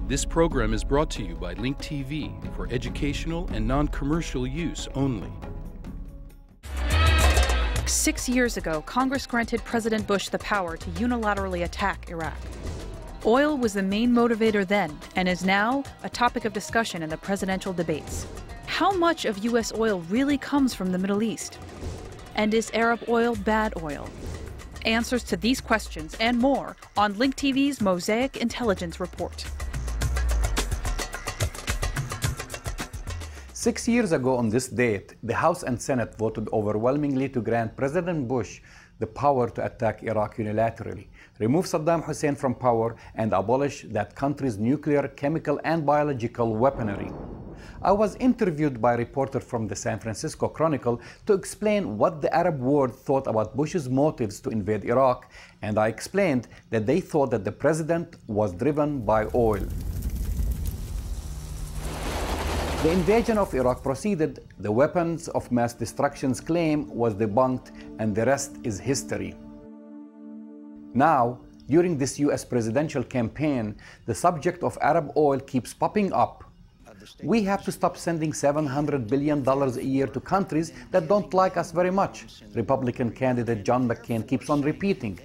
This program is brought to you by Link TV for educational and non-commercial use only. 6 years ago, Congress granted President Bush the power to unilaterally attack Iraq. Oil was the main motivator then and is now a topic of discussion in the presidential debates. How much of U.S. oil really comes from the Middle East? And is Arab oil bad oil? Answers to these questions and more on Link TV's Mosaic Intelligence Report. 6 years ago on this date, the House and Senate voted overwhelmingly to grant President Bush the power to attack Iraq unilaterally, remove Saddam Hussein from power, and abolish that country's nuclear, chemical, and biological weaponry. I was interviewed by a reporter from the San Francisco Chronicle to explain what the Arab world thought about Bush's motives to invade Iraq, and I explained that they thought that the president was driven by oil. The invasion of Iraq proceeded, the weapons of mass destruction's claim was debunked, and the rest is history. Now, during this US presidential campaign, the subject of Arab oil keeps popping up. We have to stop sending $700 billion a year to countries that don't like us very much, Republican candidate John McCain keeps on repeating.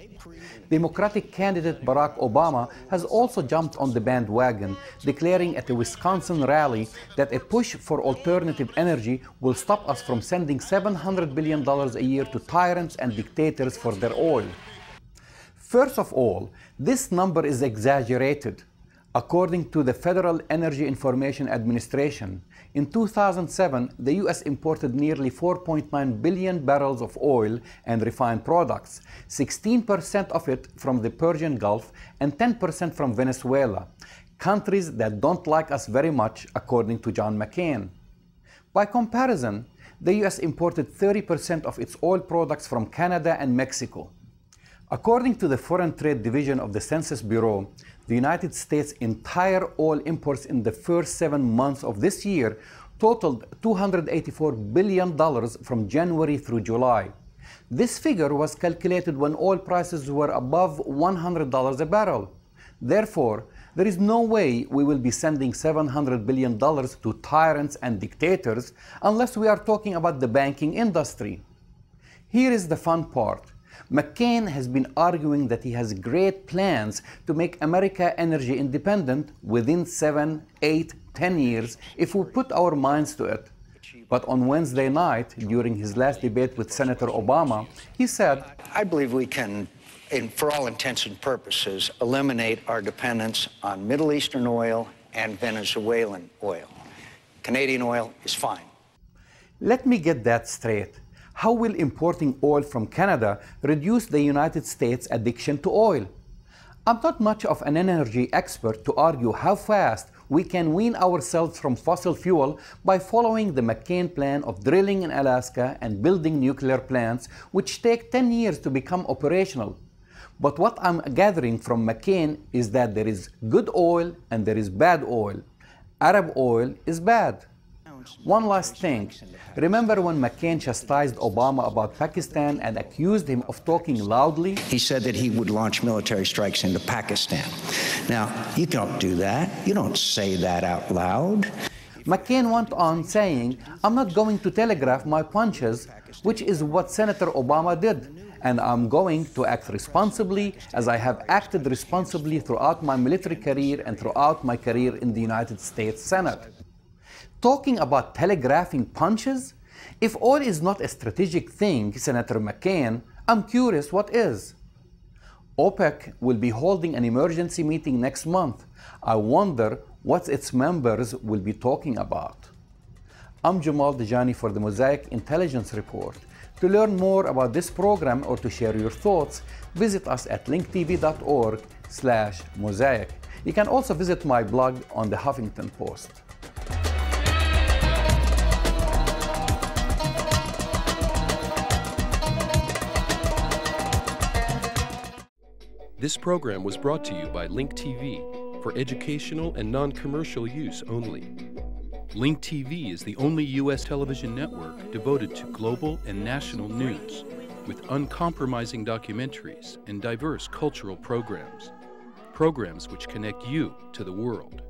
Democratic candidate Barack Obama has also jumped on the bandwagon, declaring at a Wisconsin rally that a push for alternative energy will stop us from sending $700 billion a year to tyrants and dictators for their oil. First of all, this number is exaggerated. According to the Federal Energy Information Administration, in 2007, the U.S. imported nearly 4.9 billion barrels of oil and refined products, 16% of it from the Persian Gulf and 10% from Venezuela, countries that don't like us very much, according to John McCain. By comparison, the U.S. imported 30% of its oil products from Canada and Mexico. According to the Foreign Trade Division of the Census Bureau, the United States' entire oil imports in the first 7 months of this year totaled $284 billion from January through July. This figure was calculated when oil prices were above $100 a barrel. Therefore, there is no way we will be sending $700 billion to tyrants and dictators unless we are talking about the banking industry. Here is the fun part. McCain has been arguing that he has great plans to make America energy independent within 7, 8, 10 years if we put our minds to it. But on Wednesday night, during his last debate with Senator Obama, he said, I believe we can, for all intents and purposes, eliminate our dependence on Middle Eastern oil and Venezuelan oil. Canadian oil is fine. Let me get that straight. How will importing oil from Canada reduce the United States' addiction to oil? I'm not much of an energy expert to argue how fast we can wean ourselves from fossil fuel by following the McCain plan of drilling in Alaska and building nuclear plants, which take 10 years to become operational. But what I'm gathering from McCain is that there is good oil and there is bad oil. Arab oil is bad. One last thing. Remember when McCain chastised Obama about Pakistan and accused him of talking loudly? He said that he would launch military strikes into Pakistan. Now, you don't do that. You don't say that out loud. McCain went on saying, I'm not going to telegraph my punches, which is what Senator Obama did. And I'm going to act responsibly as I have acted responsibly throughout my military career and throughout my career in the United States Senate. Talking about telegraphing punches? If oil is not a strategic thing, Senator McCain, I'm curious what is. OPEC will be holding an emergency meeting next month. I wonder what its members will be talking about. I'm Jamal Dajani for the Mosaic Intelligence Report. To learn more about this program or to share your thoughts, visit us at linktv.org/mosaic. You can also visit my blog on the Huffington Post. This program was brought to you by Link TV for educational and non-commercial use only. Link TV is the only U.S. television network devoted to global and national news, with uncompromising documentaries and diverse cultural programs which connect you to the world.